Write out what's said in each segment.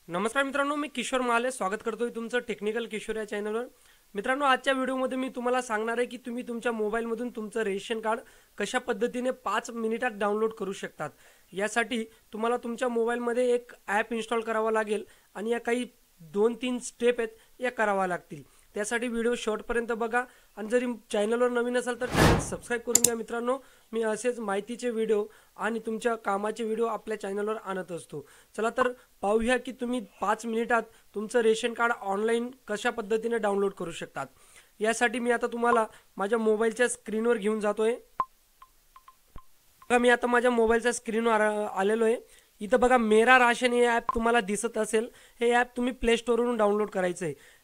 नमस्कार मित्रांनो, मी किशोर माले स्वागत करतोय तुमचं टेक्निकल किशोर या चॅनलवर। मित्रांनो, आजच्या व्हिडिओमध्ये मी तुम्हाला सांगणार आहे की तुम्ही तुमच्या मोबाईलमधून तुमचं रेशन कार्ड कशा पद्धतीने 5 मिनिटात डाउनलोड करू शकतात। यासाठी तुम्हाला तुमच्या मोबाईलमध्ये एक ॲप इन्स्टॉल करावा लागेल आणि या काही 2-3 स्टेप आहेत या करावा लागतील। त्यासाठी व्हिडिओ शेवटपर्यंत बघा आणि जरी चॅनलवर नवीन असाल तर चॅनल सबस्क्राइब करून घ्या। मित्रांनो, मी असेच माहितीचे व्हिडिओ आणि तुमच्या कामाचे व्हिडिओ आपल्या चॅनलवर आणत असतो। चला तर पाहूया की तुम्ही 5 मिनिटात तुमचं रेशन कार्ड ऑनलाईन कशा पद्धतीने डाउनलोड करू शकतात। यासाठी मी आता तुम्हाला माझ्या मोबाईलच्या स्क्रीनवर घेऊन जातोय। मी आता माझ्या मोबाईलच्या स्क्रीनवर आलेलो आहे। इथं बघा, मेरा राशन हे ॲप तुम्हाला दिसत असेल। हे ॲप तुम्ही प्ले स्टोरवरून डाउनलोड करायचं आहे।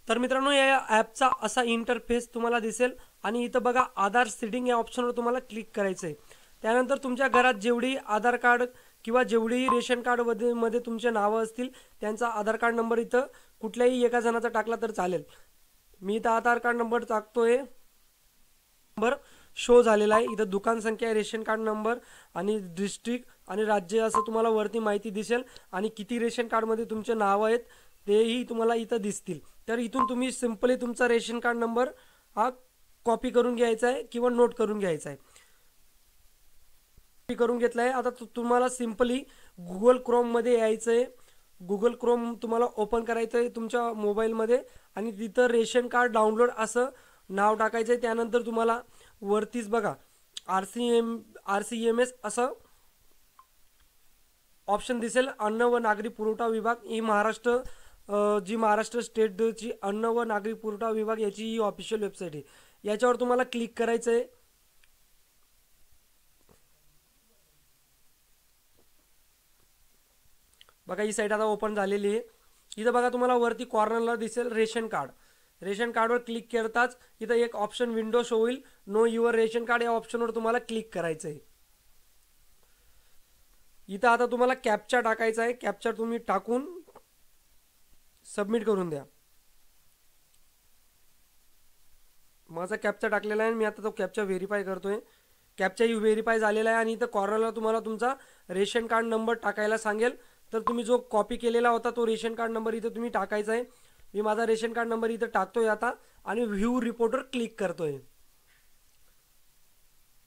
तर मित्रांनो, या ॲपचा असा इंटरफेस तुम्हाला दिसेल आणि इथं बघा, आधार सीडिंग या ऑप्शनवर तुम्हाला क्लिक करायचं आहे। त्यानंतर तुमच्या घरात जेवढी आधार कार्ड किंवा जेवढी रेशन कार्ड मध्ये तुमचे नावं असतील त्यांचा आधार कार्ड नंबर इथं कुठल्याही एका जणाचा टाकला तर चालेल। मी इथं आधार कार्ड नंबर टाकतोय। नंबर शो झालेला आहे। इथं दुकान संख्या, रेशन कार्ड नंबर आणि डिस्ट्रिक्ट आणि राज्य असं तुम्हाला वरती माहिती दिसेल आणि किती रेशन कार्डमध्ये तुमचे नाव आहेत तेही तुम्हाला इथं दिसतील। तर इथून तुम्ही सिंपली तुमचा रेशन कार्ड नंबर हा कॉपी करून घ्यायचा आहे किंवा नोट करून घ्यायचा आहे। कॉपी करून घेतला आहे। आता तुम्हाला सिंपली गुगल क्रोम मध्ये यायचं आहे। गुगल क्रोम तुम्हाला ओपन करायचं आहे तुमच्या मोबाईलमध्ये आणि तिथं रेशन कार्ड डाउनलोड असं नाव टाकायचं आहे। त्यानंतर तुम्हाला वरतीच बघा RCMS असं ऑप्शन दिसेल। अन्न व नागरी पुरवठा विभाग ही महाराष्ट्र स्टेटची अन्न व नागरी पुरवठा विभाग याची ही ऑफिशियल वेबसाईट आहे। याच्यावर तुम्हाला क्लिक करायचं आहे। बघा, ही साईट आता ओपन झालेली आहे। इथं बघा, तुम्हाला वरती कॉर्नरला दिसेल रेशन कार्ड। रेशन कार्डवर क्लिक करताच इथं एक ऑप्शन विंडो शो होईल, नो युअर रेशन कार्ड या ऑप्शनवर तुम्हाला क्लिक करायचं आहे। इथं आता तुम्हाला कॅप्चा टाकायचा आहे। कॅप्चा तुम्ही टाकून सबमिट करून द्या। माझा कॅप्चा टाकलेला आहे, मी आता तो कॅप्चा व्हेरीफाय करतोय। कॅप्चा ही व्हेरीफाय झालेला आहे आणि इथं कॉर्नरला तुम्हाला तुमचा रेशन कार्ड नंबर टाकायला सांगेल। तर तुम्ही जो कॉपी केलेला होता तो रेशन कार्ड नंबर इथं तुम्ही टाकायचा आहे। मी माझा रेशन कार्ड नंबर इथं टाकतोय आता आणि व्ह्यू रिपोर्टवर क्लिक करतोय।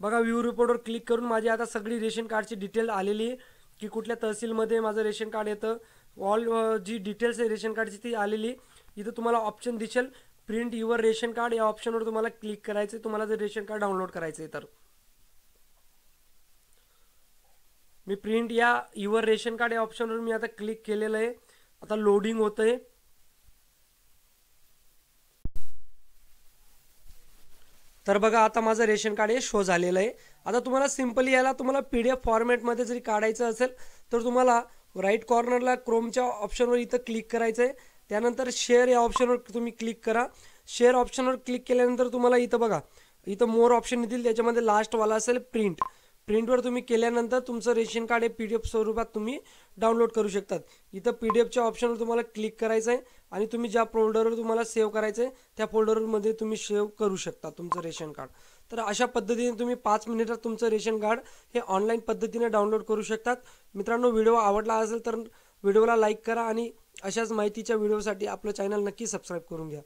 बघा, व्ह्यू रिपोर्टवर क्लिक करून माझी आता सगळी रेशन कार्डची डिटेल आलेली आहे की कुठल्या तहसीलमध्ये माझं रेशन कार्ड येतं। ऑल जी डिटेल्स आहे रेशन कार्डची ती आलेली। इथं तुम्हाला ऑप्शन दिसेल प्रिंट युअर रेशन कार्ड या ऑप्शनवर तुम्हाला क्लिक करायचं आहे तुम्हाला जर रेशन कार्ड डाउनलोड करायचं आहे तर। मी प्रिंट या युअर रेशन कार्ड या ऑप्शनवर मी आता क्लिक केलेलं आहे। आता लोडिंग होतंय। तर बघा, आता माझं रेशन कार्ड हे शो झालेलं आहे। आता तुम्हाला सिंपली याला तुम्हाला PDF फॉर्मॅटमध्ये जरी काढायचं असेल तर तुम्हाला राईट कॉर्नरला क्रोमच्या ऑप्शनवर इथं क्लिक करायचं आहे। त्यानंतर शेअर या ऑप्शनवर तुम्ही क्लिक करा। शेअर ऑप्शनवर क्लिक केल्यानंतर तुम्हाला इथं बघा, इथं मोर ऑप्शन येतील, त्याच्यामध्ये लास्टवाला असेल प्रिंट। प्रिंटवर तुम्ही केल्यानंतर तुमचं रेशन कार्ड हे PDF स्वरूपात तुम्ही डाउनलोड करू शकतात। इथं PDFच्या ऑप्शनवर तुम्हाला क्लिक करायचं आहे आणि तुम्ही ज्या फोल्डरवर तुम्हाला सेव्ह करायचं आहे त्या फोल्डरमध्ये तुम्ही सेव्ह करू शकता तुमचं रेशन कार्ड। तर अशा पद्धतीने तुम्ही 5 मिनिटात तुमचं रेशन कार्ड हे ऑनलाईन पद्धतीने डाउनलोड करू शकतात। मित्रांनो, व्हिडिओ आवडला असेल तर व्हिडिओला लाईक करा आणि अशाच माहितीच्या व्हिडिओसाठी आपलं चॅनल नक्की सबस्क्राईब करून घ्या।